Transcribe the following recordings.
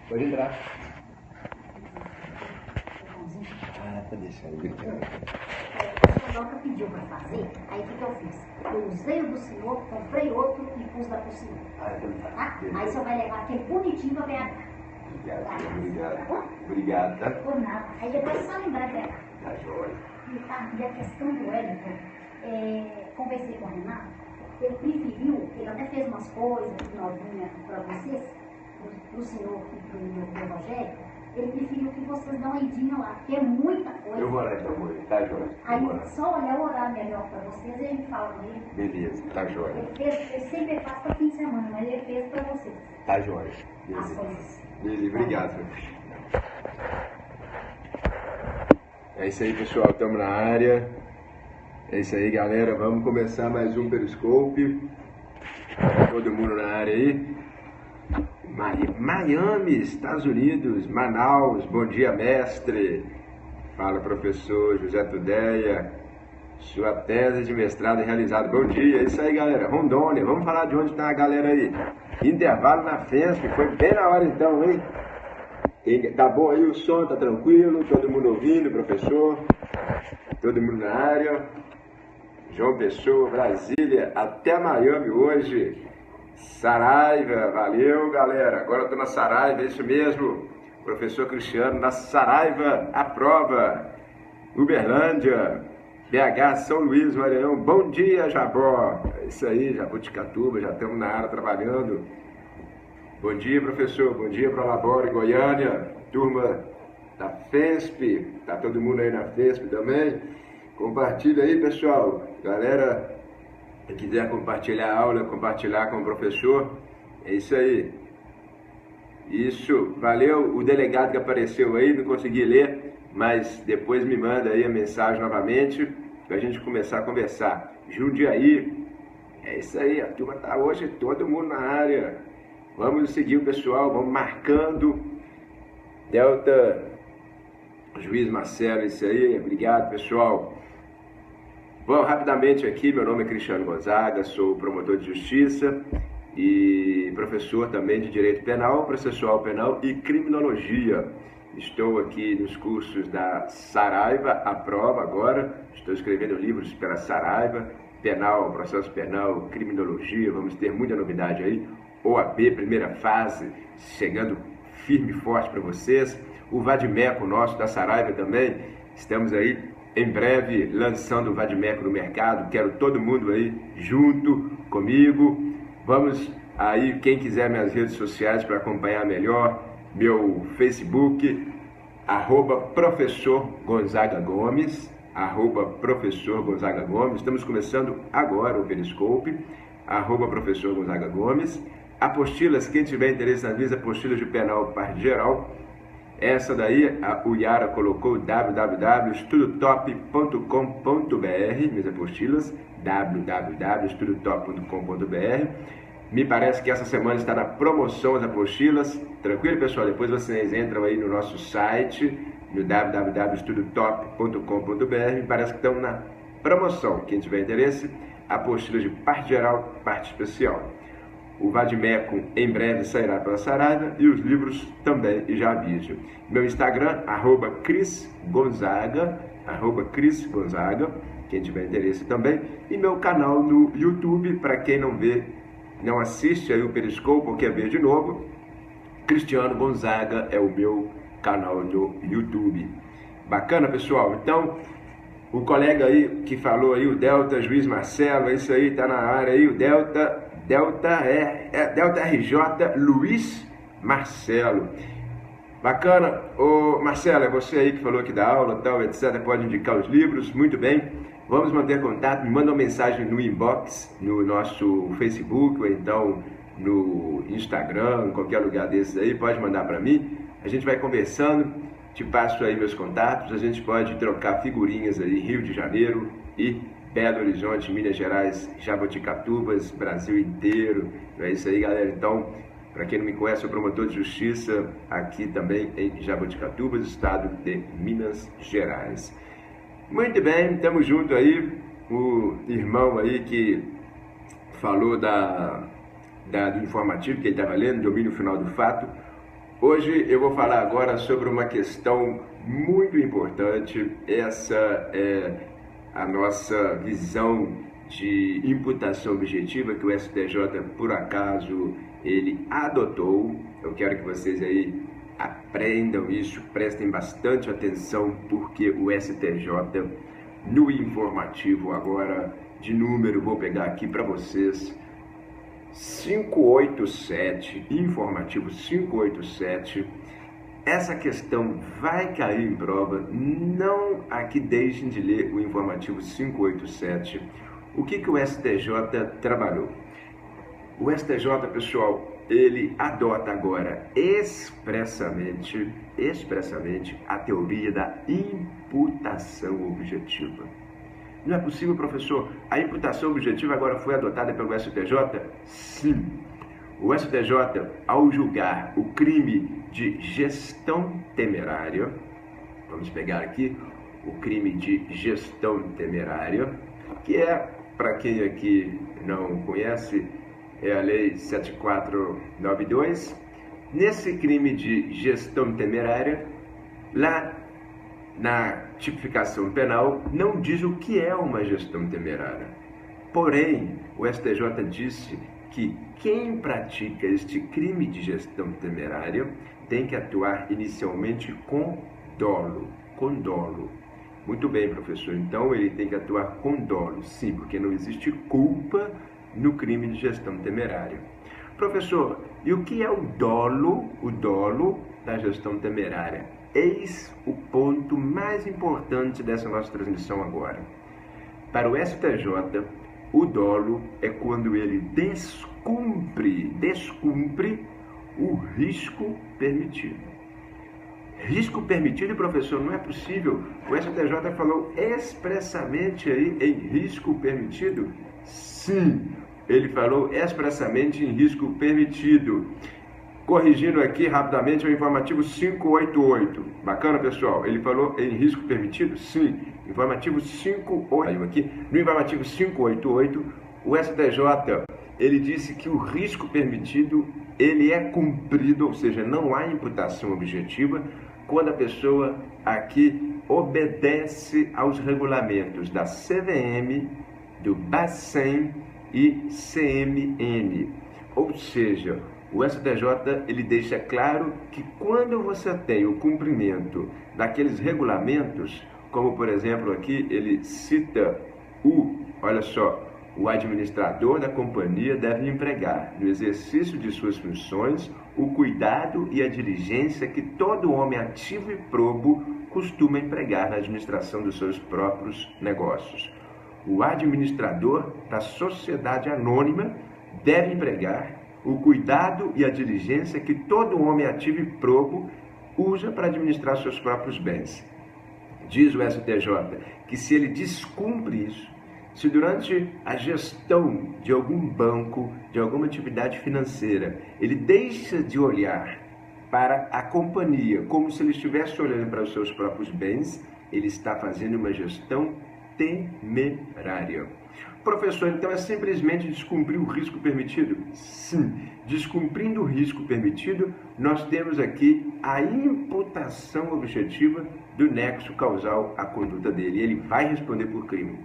Pode entrar. Tá deixando. O senhor pediu para fazer, aí o que eu fiz? Eu usei o do senhor, comprei outro e pus da pro senhor. Tá? Aí o senhor vai levar aquele bonitinho para BH. Obrigado. Obrigado, tá? Por nada. Aí depois é só lembrar de BH. Tá joia. E a questão do Wellington, conversei com o Renato, ele preferiu, ele até fez umas coisas novinhas para vocês, para o senhor e para o meu Rogério, ele preferiu que vocês dão uma idinha lá, porque é muita coisa. Eu vou lá então, mãe. Tá joia. Aí só olhar o horário melhor para vocês e ele fala com ele. Beleza, tá joia. Ele sempre faz para fim de semana, mas ele fez para vocês. Tá joia. As Beleza. coisas. Beleza, obrigado. É isso aí, pessoal. Estamos na área. É isso aí, galera. Vamos começar mais um Periscope. Todo mundo na área aí. Miami, Estados Unidos, Manaus. Bom dia, mestre. Fala, professor José Tudeia. Sua tese de mestrado realizada. Bom dia. É isso aí, galera. Rondônia. Vamos falar de onde está a galera aí. Intervalo na FESP. Foi bem na hora então, hein? Tá bom aí o som? Tá tranquilo? Todo mundo ouvindo, professor? Todo mundo na área? João Pessoa, Brasília, até Miami hoje. Saraiva, valeu galera. Agora eu tô na Saraiva, é isso mesmo. Professor Cristiano na Saraiva, a prova. Uberlândia, BH, São Luís, Maranhão. Bom dia, Jabó. É isso aí, Jaboticatuba, já estamos na área trabalhando. Bom dia, professor. Bom dia para Labore, Goiânia. Turma da FESP. Tá todo mundo aí na FESP também? Compartilha aí, pessoal. Galera, se quiser compartilhar a aula, compartilhar com o professor. É isso aí. Isso. Valeu. O delegado que apareceu aí, não consegui ler, mas depois me manda aí a mensagem novamente para a gente começar a conversar. Jundiaí. É isso aí. A turma tá hoje todo mundo na área. Vamos seguir o pessoal, vamos marcando. Delta, Juiz Marcelo, isso aí, obrigado pessoal. Vamos rapidamente aqui, meu nome é Cristiano Gonzaga, sou promotor de justiça e professor também de Direito Penal, Processual Penal e Criminologia. Estou aqui nos cursos da Saraiva, a prova agora, estou escrevendo livros pela Saraiva, Penal, Processo Penal, Criminologia, vamos ter muita novidade aí. OAB, primeira fase, chegando firme e forte para vocês. O Vadimeco nosso da Saraiva também, estamos aí em breve lançando o Vadimeco no mercado. Quero todo mundo aí junto comigo. Vamos aí, quem quiser minhas redes sociais para acompanhar melhor, meu Facebook, @professor Gonzaga Gomes, @professor Gonzaga Gomes. Estamos começando agora o Periscope, @professor Gonzaga Gomes. Apostilas, quem tiver interesse nas minhas apostilas de penal parte geral, essa daí o Yara colocou www.estudotop.com.br, minhas apostilas, www.estudotop.com.br. Me parece que essa semana está na promoção as apostilas. Tranquilo, pessoal? Depois vocês entram aí no nosso site, no www.estudotop.com.br. Me parece que estão na promoção. Quem tiver interesse, apostilas de parte geral, parte especial. O Vadimeco em breve sairá pela Saraiva e os livros também, e já aviso. Meu Instagram, @CrisGonzaga, @CrisGonzaga, quem tiver interesse também. E meu canal no YouTube, para quem não vê, não assiste aí o Periscope ou quer ver de novo, Cristiano Gonzaga é o meu canal no YouTube. Bacana, pessoal? Então, o colega aí que falou aí, o Delta Juiz Marcelo, é isso aí, tá na área aí, o Delta RJ Luiz Marcelo. Bacana. Ô Marcelo, é você aí que falou que dá aula, tal, etc. Pode indicar os livros, muito bem. Vamos manter contato, me manda uma mensagem no inbox, no nosso Facebook, ou então no Instagram, em qualquer lugar desses aí, pode mandar para mim. A gente vai conversando, te passo aí meus contatos, a gente pode trocar figurinhas aí, Rio de Janeiro e Belo Horizonte, Minas Gerais, Jaboticatubas, Brasil inteiro. É isso aí, galera. Então, para quem não me conhece, sou promotor de justiça aqui também em Jaboticatubas, estado de Minas Gerais. Muito bem, estamos juntos aí. O irmão aí que falou do informativo que ele estava lendo, Domínio Final do Fato. Hoje eu vou falar agora sobre uma questão muito importante. Essa é a nossa visão de imputação objetiva que o STJ, por acaso, ele adotou. Eu quero que vocês aí aprendam isso, prestem bastante atenção, porque o STJ, no informativo agora, de número, vou pegar aqui para vocês, 587, informativo 587, essa questão vai cair em prova, não aqui deixem de ler o informativo 587. O que o STJ trabalhou? O STJ, pessoal, ele adota agora expressamente a teoria da imputação objetiva. Não é possível, professor? A imputação objetiva agora foi adotada pelo STJ? Sim. O STJ, ao julgar o crime de gestão temerária, vamos pegar aqui o crime de gestão temerária, que é, para quem aqui não conhece, é a Lei 7492. Nesse crime de gestão temerária, lá na tipificação penal, não diz o que é uma gestão temerária. Porém, o STJ disse que quem pratica este crime de gestão temerária tem que atuar inicialmente com dolo. Com dolo. Muito bem, professor. Então, ele tem que atuar com dolo. Sim, porque não existe culpa no crime de gestão temerária. Professor, e o que é o dolo da gestão temerária? Eis o ponto mais importante dessa nossa transmissão agora. Para o STJ, o dolo é quando ele descumpre o risco permitido. Risco permitido, professor, não é possível. O STJ falou expressamente aí em risco permitido? Sim, ele falou expressamente em risco permitido. Corrigindo aqui rapidamente o informativo 588. Bacana, pessoal? Ele falou em risco permitido? Sim. Informativo 588 aqui. No informativo 588, o STJ, ele disse que o risco permitido, ele é cumprido, ou seja, não há imputação objetiva quando a pessoa aqui obedece aos regulamentos da CVM, do Bacen e CMN. Ou seja, o STJ, ele deixa claro que quando você tem o cumprimento daqueles regulamentos, como por exemplo aqui ele cita olha só, o administrador da companhia deve empregar no exercício de suas funções o cuidado e a diligência que todo homem ativo e probo costuma empregar na administração dos seus próprios negócios. O administrador da sociedade anônima deve empregar o cuidado e a diligência que todo homem ativo e probo usa para administrar seus próprios bens. Diz o STJ que se ele descumpre isso, se durante a gestão de algum banco, de alguma atividade financeira, ele deixa de olhar para a companhia como se ele estivesse olhando para os seus próprios bens, ele está fazendo uma gestão temerária. Professor, então é simplesmente descumprir o risco permitido? Sim, descumprindo o risco permitido, nós temos aqui a imputação objetiva do nexo causal à conduta dele. Ele vai responder por crime.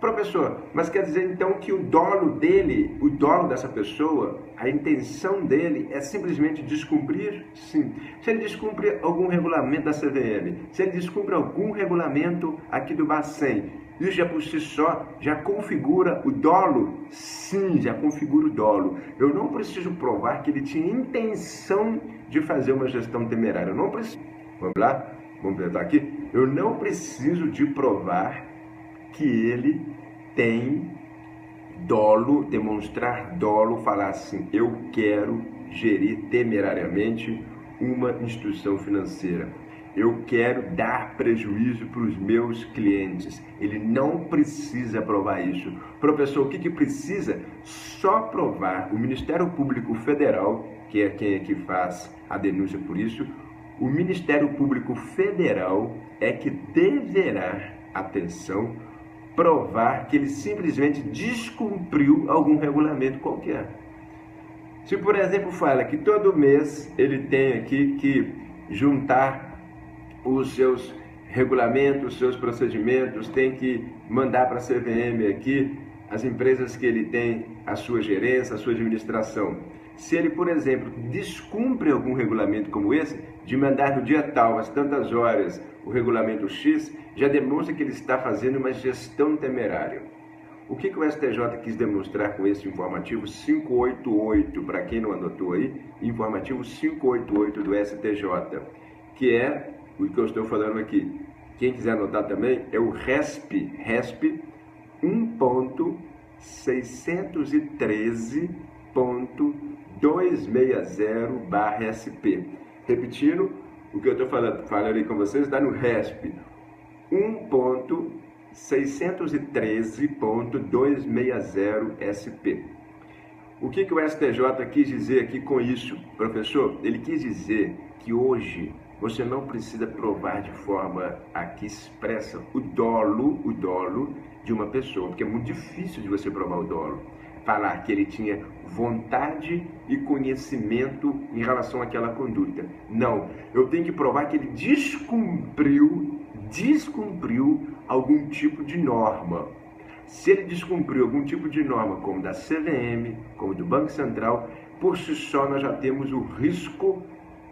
Professor, mas quer dizer então que o dolo dele, o dolo dessa pessoa, a intenção dele é simplesmente descumprir? Sim. Se ele descumpre algum regulamento da CVM, se ele descumpre algum regulamento aqui do Bacen, isso já por si só já configura o dolo? Sim, já configura o dolo. Eu não preciso provar que ele tinha intenção de fazer uma gestão temerária. Eu não preciso. Vamos lá? Vamos tentar aqui? Eu não preciso de provar que ele tem dolo, demonstrar dolo, falar assim, eu quero gerir temerariamente uma instituição financeira. Eu quero dar prejuízo para os meus clientes. Ele não precisa provar isso. Professor, o que precisa? Só provar. O Ministério Público Federal, que é quem aqui faz a denúncia por isso, o Ministério Público Federal é que deverá, atenção, provar que ele simplesmente descumpriu algum regulamento qualquer. Se, por exemplo, fala que todo mês ele tem aqui que juntar os seus regulamentos, os seus procedimentos, tem que mandar para a CVM aqui as empresas que ele tem a sua gerência, a sua administração. Se ele, por exemplo, descumpre algum regulamento como esse, de mandar no dia tal, às tantas horas, o regulamento X, já demonstra que ele está fazendo uma gestão temerária. O que o STJ quis demonstrar com esse informativo 588, para quem não anotou aí, informativo 588 do STJ, que é o que eu estou falando aqui. Quem quiser anotar também, é o RESP 1.613.260/SP. Repetindo, o que eu estou falando aí com vocês está no RESP 1.613.260/SP. O que o STJ quis dizer aqui com isso, professor? Ele quis dizer que hoje você não precisa provar de forma aqui expressa o dolo de uma pessoa, porque é muito difícil de você provar o dolo. Falar que ele tinha vontade e conhecimento em relação àquela conduta. Não, eu tenho que provar que ele descumpriu algum tipo de norma. Se ele descumpriu algum tipo de norma, como da CVM, como do Banco Central, por si só nós já temos o risco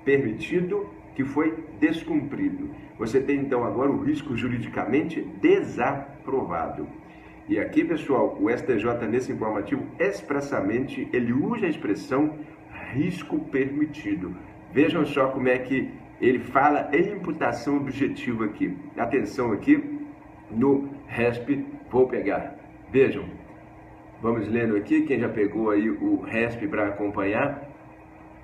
permitido que foi descumprido. Você tem então agora o risco juridicamente desaprovado. E aqui, pessoal, o STJ nesse informativo expressamente ele usa a expressão risco permitido. Vejam só como é que ele fala em imputação objetiva aqui. Atenção aqui no RESP, vou pegar. Vejam, vamos lendo aqui, quem já pegou aí o RESP para acompanhar,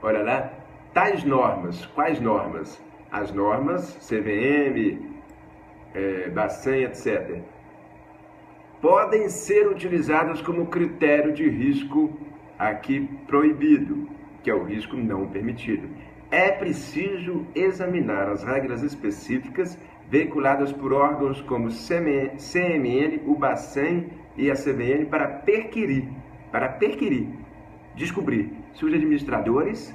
olha lá. Tais normas, quais normas? As normas CVM, Bacen, etc. podem ser utilizadas como critério de risco aqui proibido, que é o risco não permitido. É preciso examinar as regras específicas veiculadas por órgãos como CMN, o Bacen e a CVM para perquirir, descobrir se os administradores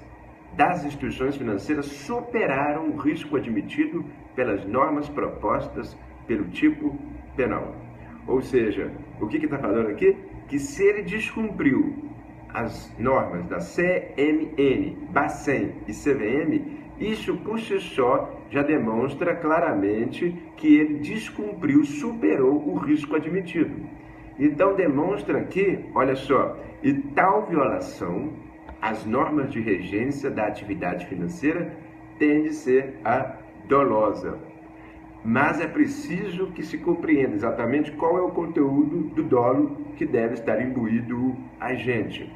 das instituições financeiras superaram o risco admitido pelas normas propostas pelo tipo penal. Ou seja, o que está falando aqui? Que se ele descumpriu as normas da CMN, Bacen e CVM, isso por si só já demonstra claramente que ele descumpriu, superou o risco admitido. Então demonstra que, olha só, e tal violação as normas de regência da atividade financeira tende a ser a dolosa. Mas é preciso que se compreenda exatamente qual é o conteúdo do dolo que deve estar imbuído o agente.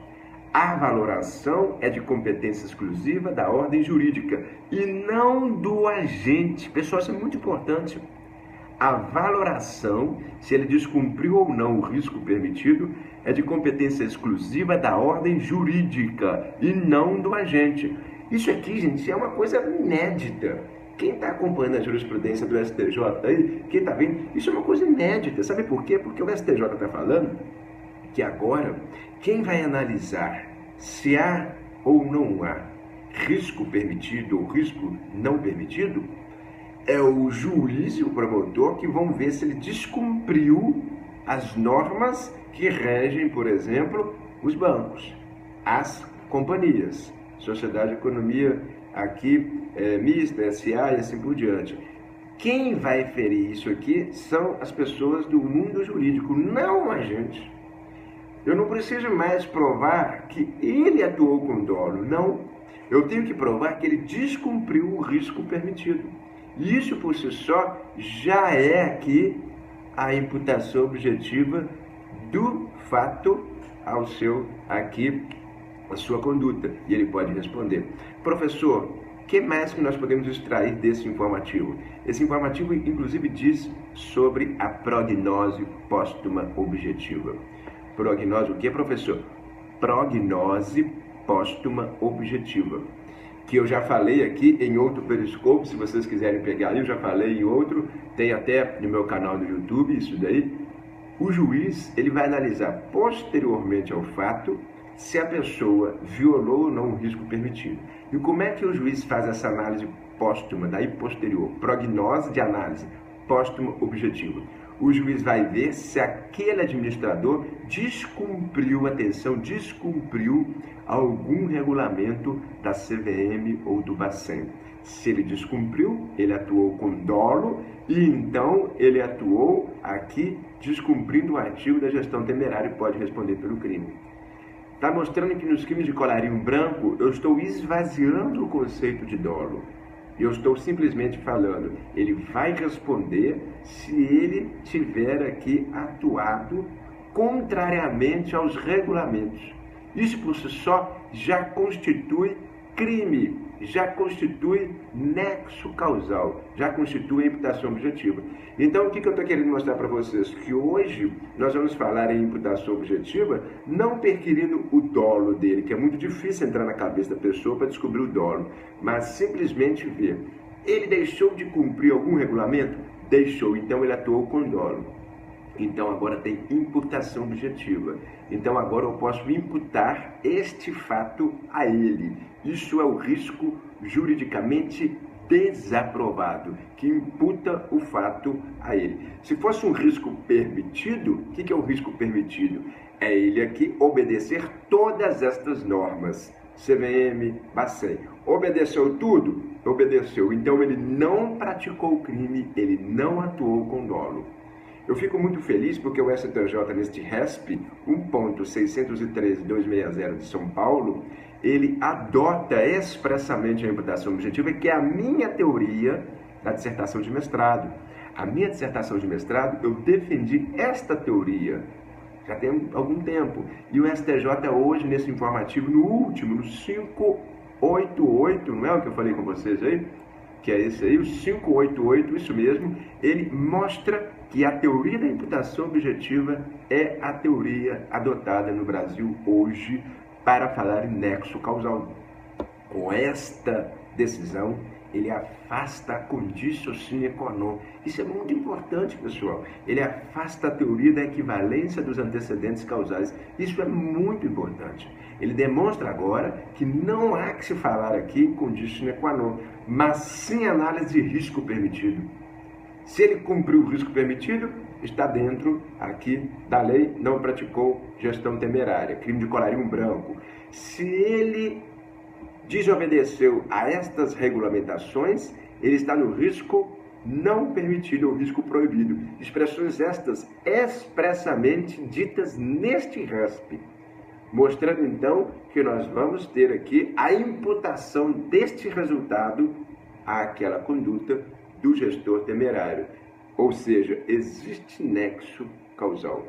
A valoração é de competência exclusiva da ordem jurídica e não do agente. Pessoal, isso é muito importante. A valoração, se ele descumpriu ou não o risco permitido, é de competência exclusiva da ordem jurídica e não do agente. Isso aqui, gente, é uma coisa inédita. Quem está acompanhando a jurisprudência do STJ aí, quem está vendo, isso é uma coisa inédita. Sabe por quê? Porque o STJ está falando que agora, quem vai analisar se há ou não há risco permitido ou risco não permitido, é o juiz e o promotor que vão ver se ele descumpriu as normas que regem, por exemplo, os bancos, as companhias, sociedade de economia aqui mista, SA e assim por diante. Quem vai ferir isso aqui são as pessoas do mundo jurídico, não a gente. Eu não preciso mais provar que ele atuou com dolo, não. Eu tenho que provar que ele descumpriu o risco permitido. Isso por si só já é aqui a imputação objetiva do fato ao seu aqui a sua conduta, e ele pode responder: professor, o que mais que nós podemos extrair desse informativo? Esse informativo inclusive diz sobre a prognose póstuma objetiva. Prognose o que, professor? Prognose póstuma objetiva, que eu já falei aqui em outro Periscope. Se vocês quiserem pegar ali, eu já falei em outro, tem até no meu canal do YouTube isso daí. O juiz ele vai analisar posteriormente ao fato se a pessoa violou ou não o risco permitido. E como é que o juiz faz essa análise póstuma, daí posterior, prognose de análise póstuma objetiva? O juiz vai ver se aquele administrador descumpriu, atenção, descumpriu algum regulamento da CVM ou do Bacen. Se ele descumpriu, ele atuou com dolo e então ele atuou aqui descumprindo o artigo da gestão temerária e pode responder pelo crime. Está mostrando que nos crimes de colarinho branco eu estou esvaziando o conceito de dolo. Eu estou simplesmente falando, ele vai responder se ele tiver aqui atuado contrariamente aos regulamentos. Isso por si só já constitui crime, já constitui nexo causal, já constitui imputação objetiva. Então, o que eu estou querendo mostrar para vocês? Que hoje nós vamos falar em imputação objetiva, não perquirindo o dolo dele, que é muito difícil entrar na cabeça da pessoa para descobrir o dolo, mas simplesmente ver. Ele deixou de cumprir algum regulamento? Deixou, então ele atuou com dolo. Então agora tem imputação objetiva. Então agora eu posso imputar este fato a ele. Isso é o risco juridicamente desaprovado, que imputa o fato a ele. Se fosse um risco permitido, o que é o risco permitido? É ele aqui obedecer todas estas normas. CVM, Bacen. Obedeceu tudo? Obedeceu. Então ele não praticou o crime, ele não atuou com dolo. Eu fico muito feliz porque o STJ, neste RESP 1.613.260 de São Paulo, ele adota expressamente a imputação objetiva, que é a minha teoria da dissertação de mestrado. A minha dissertação de mestrado, eu defendi esta teoria já tem algum tempo. E o STJ hoje, nesse informativo, no último, no 588, não é o que eu falei com vocês aí? Que é esse aí, o 588, isso mesmo, ele mostra que a teoria da imputação objetiva é a teoria adotada no Brasil hoje para falar em nexo causal. Com esta decisão, ele afasta a conditio sine qua non. Isso é muito importante, pessoal. Ele afasta a teoria da equivalência dos antecedentes causais. Isso é muito importante. Ele demonstra agora que não há que se falar aqui conditio sine qua non, mas sim análise de risco permitido. Se ele cumpriu o risco permitido, está dentro aqui da lei, não praticou gestão temerária, crime de colarinho branco. Se ele desobedeceu a estas regulamentações, ele está no risco não permitido ou risco proibido. Expressões estas expressamente ditas neste RESP, mostrando então que nós vamos ter aqui a imputação deste resultado àquela conduta do gestor temerário. Ou seja, existe nexo causal.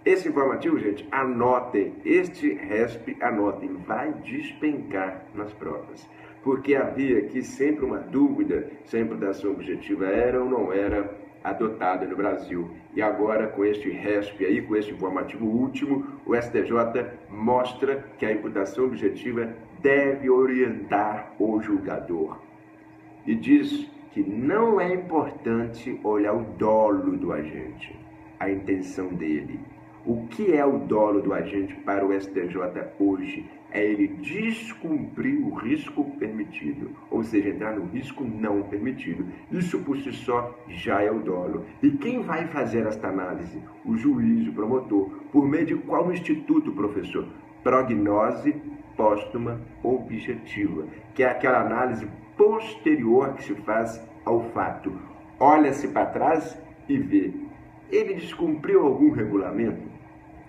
Esse informativo, gente, anotem, este RESP, anotem, vai despencar nas provas. Porque havia aqui sempre uma dúvida se a imputação objetiva era ou não era adotada no Brasil. E agora, com este RESP aí, com este informativo último, o STJ mostra que a imputação objetiva deve orientar o julgador. E diz que não é importante olhar o dolo do agente, a intenção dele. O que é o dolo do agente para o STJ hoje? É ele descumprir o risco permitido, ou seja, entrar no risco não permitido. Isso por si só já é o dolo. E quem vai fazer esta análise? O juiz, o promotor. Por meio de qual instituto, professor? Prognose póstuma objetiva, que é aquela análise posterior que se faz ao fato. Olha-se para trás e vê. Ele descumpriu algum regulamento?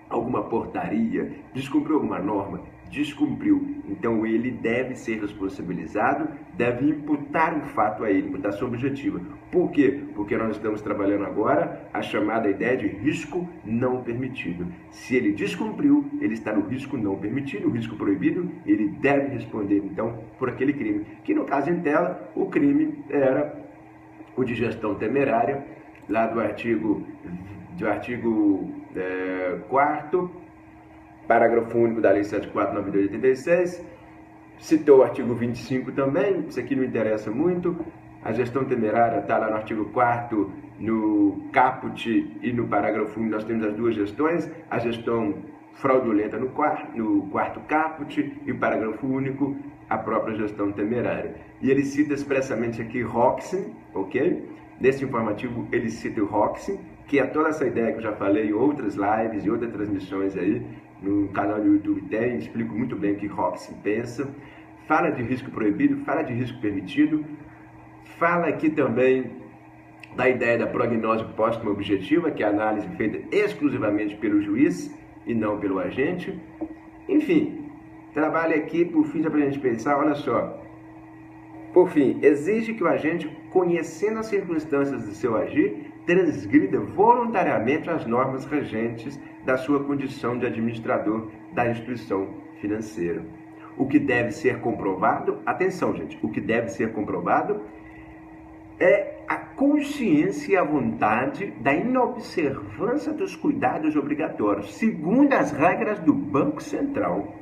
Alguma portaria? Descumpriu alguma norma? Descumpriu. Então ele deve ser responsabilizado, deve imputar o fato a ele, imputação objetiva. Por quê? Porque nós estamos trabalhando agora a chamada ideia de risco não permitido. Se ele descumpriu, ele está no risco não permitido, o risco proibido, ele deve responder então por aquele crime. Que no caso em tela, o crime era o de gestão temerária, lá do artigo 4º, parágrafo único da Lei 74/92/86, citou o artigo 25 também, isso aqui não interessa muito. A gestão temerária está lá no artigo 4º, no caput e no parágrafo único, nós temos as duas gestões, a gestão fraudulenta no quarto caput e parágrafo único, a própria gestão temerária. E ele cita expressamente aqui Hoxie, ok? Nesse informativo ele cita o Hoxie, que é toda essa ideia que eu já falei em outras lives e outras transmissões aí, no canal do YouTube tem, explico muito bem o que Hoxie pensa. Fala de risco proibido, fala de risco permitido, fala aqui também da ideia da prognose póstuma objetiva, que é a análise feita exclusivamente pelo juiz e não pelo agente. Enfim, trabalha aqui, por fim, para a gente pensar, olha só. Por fim, exige que o agente, conhecendo as circunstâncias de seu agir, transgrida voluntariamente as normas regentes da sua condição de administrador da instituição financeira. O que deve ser comprovado, atenção gente, o que deve ser comprovado é a consciência e a vontade da inobservância dos cuidados obrigatórios, segundo as regras do Banco Central.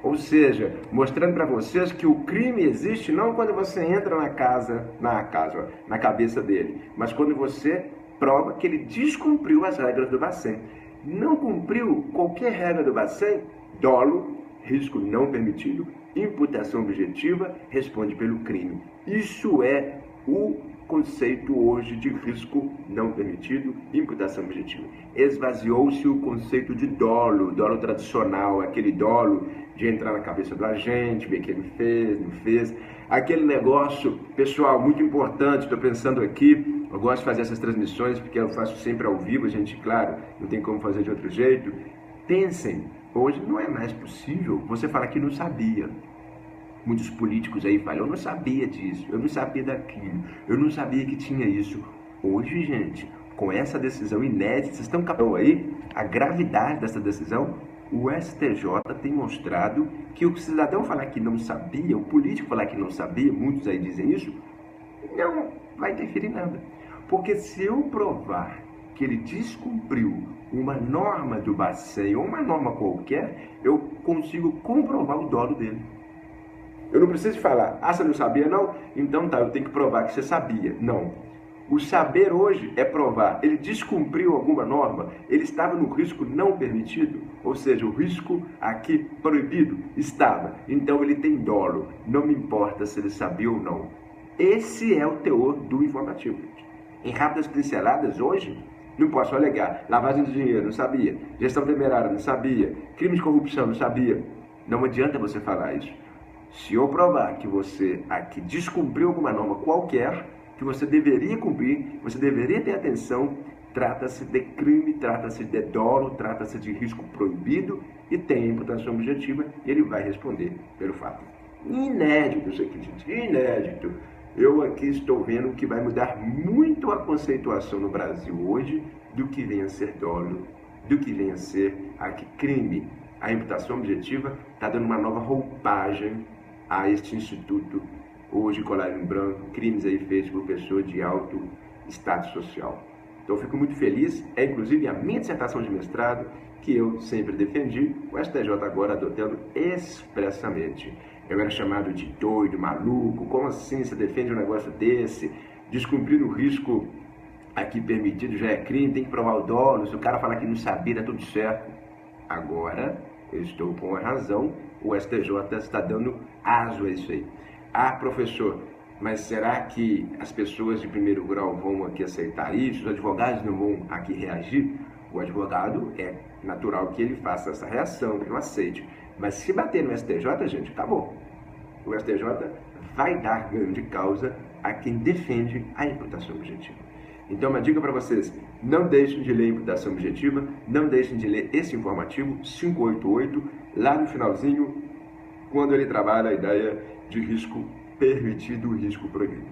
Ou seja, mostrando para vocês que o crime existe não quando você entra na cabeça dele, mas quando você prova que ele descumpriu as regras do Bacen. Não cumpriu qualquer regra do Bacen, dolo, risco não permitido, imputação objetiva, responde pelo crime. Isso é o conceito hoje de risco não permitido, imputação objetiva. Esvaziou-se o conceito de dolo tradicional, aquele dolo de entrar na cabeça do agente, ver o que ele fez, não fez. Aquele negócio, pessoal, muito importante, estou pensando aqui, eu gosto de fazer essas transmissões porque eu faço sempre ao vivo, a gente, claro, não tem como fazer de outro jeito. Pensem, hoje não é mais possível você falar que não sabia. Muitos políticos aí falam, eu não sabia disso, eu não sabia daquilo, eu não sabia que tinha isso. Hoje, gente, com essa decisão inédita, vocês estão captando aí a gravidade dessa decisão? O STJ tem mostrado que o cidadão falar que não sabia, o político falar que não sabia, muitos aí dizem isso, não vai interferir em nada. Porque se eu provar que ele descumpriu uma norma do Bacen ou uma norma qualquer, eu consigo comprovar o dolo dele. Eu não preciso falar, você não sabia não? Então tá, eu tenho que provar que você sabia. Não. O saber hoje é provar, ele descumpriu alguma norma, ele estava no risco não permitido, ou seja, o risco aqui proibido estava. Então ele tem dolo, não me importa se ele sabia ou não. Esse é o teor do informativo. Em rápidas pinceladas hoje, não posso alegar. Lavagem de dinheiro, não sabia. Gestão temerária, não sabia. Crime de corrupção, não sabia. Não adianta você falar isso. Se eu provar que você aqui descumpriu alguma norma qualquer, que você deveria cumprir, você deveria ter atenção, trata-se de crime, trata-se de dolo, trata-se de risco proibido e tem a imputação objetiva e ele vai responder pelo fato. Inédito isso aqui, gente, inédito. Eu aqui estou vendo que vai mudar muito a conceituação no Brasil hoje do que venha a ser dolo, do que venha a ser aqui crime. A imputação objetiva está dando uma nova roupagem a este instituto, hoje colarinho branco, crimes aí feitos por pessoas de alto status social. Então eu fico muito feliz, é inclusive a minha dissertação de mestrado, que eu sempre defendi, o STJ agora adotando expressamente. Eu era chamado de doido, maluco, como assim você defende um negócio desse? Descumprir o risco aqui permitido já é crime, tem que provar o dolo, se o cara falar que não sabia, tá tudo certo. Agora, eu estou com a razão, o STJ está dando aso a isso aí. Professor, mas será que as pessoas de primeiro grau vão aqui aceitar isso? Os advogados não vão aqui reagir? O advogado é natural que ele faça essa reação, que não aceite. Mas se bater no STJ, gente, acabou. O STJ vai dar ganho de causa a quem defende a imputação objetiva. Então, uma dica para vocês, não deixem de ler a imputação objetiva, não deixem de ler esse informativo 588, lá no finalzinho, quando ele trabalha a ideia de risco permitido e risco proibido.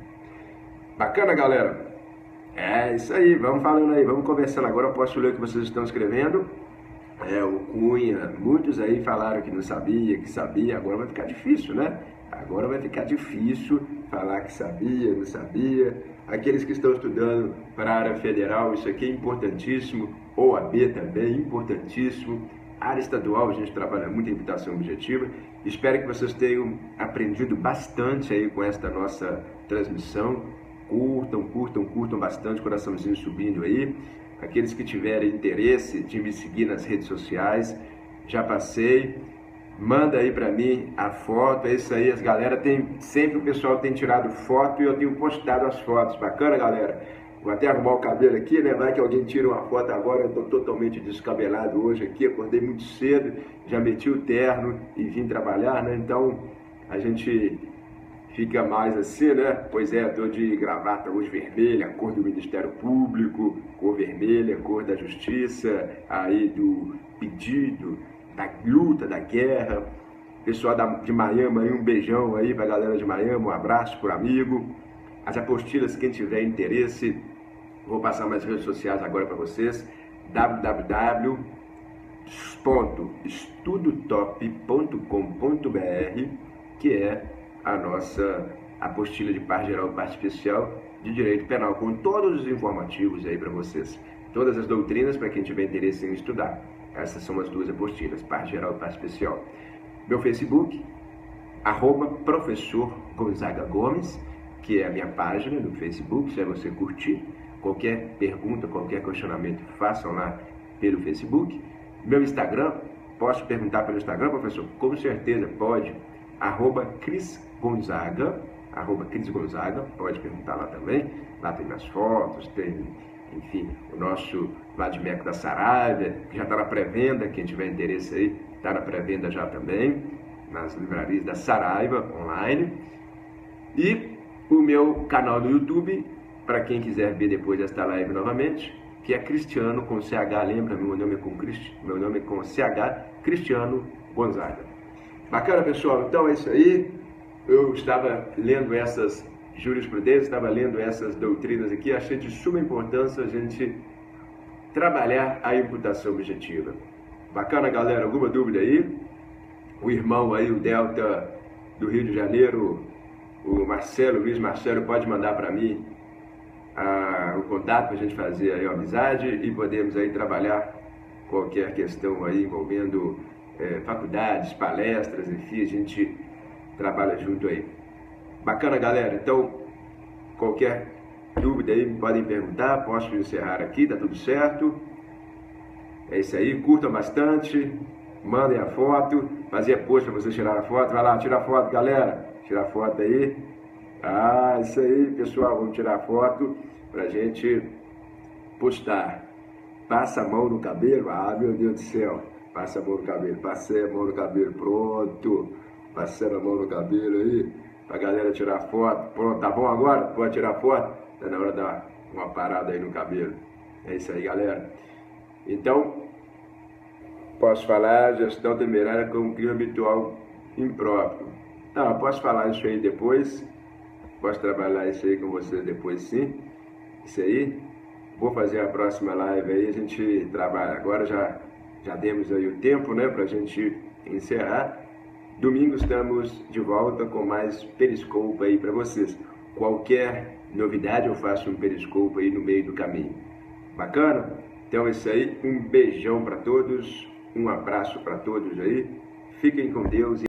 Bacana, galera? É isso aí, vamos falando aí, vamos conversando agora, eu posso ler o que vocês estão escrevendo. O Cunha, muitos aí falaram que não sabia, que sabia, agora vai ficar difícil, né? Agora vai ficar difícil falar que sabia, não sabia. Aqueles que estão estudando para a área federal, isso aqui é importantíssimo. OAB também, importantíssimo. Área estadual, a gente trabalha muito em imputação objetiva. Espero que vocês tenham aprendido bastante aí com esta nossa transmissão. Curtam bastante, coraçãozinho subindo aí. Aqueles que tiverem interesse de me seguir nas redes sociais, já passei. Manda aí pra mim a foto, é isso aí, as galera sempre o pessoal tem tirado foto e eu tenho postado as fotos. Bacana, galera? Vou até arrumar o cabelo aqui, né? Vai que alguém tira uma foto agora, eu tô totalmente descabelado hoje aqui, acordei muito cedo, já meti o terno e vim trabalhar, né? Então, a gente fica mais assim, né? Pois é, tô de gravata hoje vermelha, cor do Ministério Público, cor vermelha, cor da Justiça, aí do pedido, da luta, da guerra. Pessoal de Miami aí, um beijão aí pra galera de Miami, um abraço pro amigo. As apostilas, quem tiver interesse, vou passar umas redes sociais agora para vocês, www.estudotop.com.br, que é a nossa apostila de parte geral e parte especial de direito penal, com todos os informativos aí para vocês, todas as doutrinas para quem tiver interesse em estudar. Essas são as duas apostilas, parte geral e parte especial. Meu Facebook, @professor Gonzaga Gomes, que é a minha página no Facebook, se você curtir. Qualquer pergunta, qualquer questionamento, façam lá pelo Facebook. Meu Instagram, posso perguntar pelo Instagram, professor? Com certeza, pode. @CrisGonzaga, @CrisGonzaga, pode perguntar lá também. Lá tem minhas fotos, tem, enfim, o nosso Vadimeco da Saraiva, que já está na pré-venda, quem tiver interesse aí, está na pré-venda já também, nas livrarias da Saraiva, online. E o meu canal no YouTube, para quem quiser ver depois desta live novamente, que é Cristiano com CH, lembra? Meu nome é com CH, Cristiano Gonzaga. Bacana, pessoal? Então é isso aí. Eu estava lendo essas jurisprudências, estava lendo essas doutrinas aqui, achei de suma importância a gente trabalhar a imputação objetiva. Bacana, galera? Alguma dúvida aí? O irmão aí, o Delta do Rio de Janeiro, o Marcelo, Luiz Marcelo, pode mandar para mim o contato para a gente fazer aí a amizade e podemos aí trabalhar qualquer questão aí envolvendo faculdades, palestras, enfim, a gente trabalha junto aí. Bacana, galera? Então, qualquer dúvida aí podem perguntar, posso encerrar aqui, tá tudo certo. É isso aí, curtam bastante, mandem a foto, fazia post para vocês tirar a foto, vai lá, tira a foto, galera. Tirar foto aí. Isso aí, pessoal. Vamos tirar foto pra gente postar. Passa a mão no cabelo. Meu Deus do céu. Passa a mão no cabelo. Passei a mão no cabelo. Pronto. Passando a mão no cabelo aí. Pra galera tirar foto. Pronto, tá bom agora? Pode tirar foto? Tá na hora de dar uma parada aí no cabelo. É isso aí, galera. Então, posso falar gestão temerária como crime habitual impróprio. Não, eu posso falar isso aí depois, posso trabalhar isso aí com vocês depois, sim. Isso aí, vou fazer a próxima live aí, a gente trabalha. Agora já demos aí o tempo, né, pra gente encerrar. Domingo estamos de volta com mais Periscope aí pra vocês. Qualquer novidade eu faço um Periscope aí no meio do caminho. Bacana? Então é isso aí, um beijão pra todos, um abraço pra todos aí. Fiquem com Deus.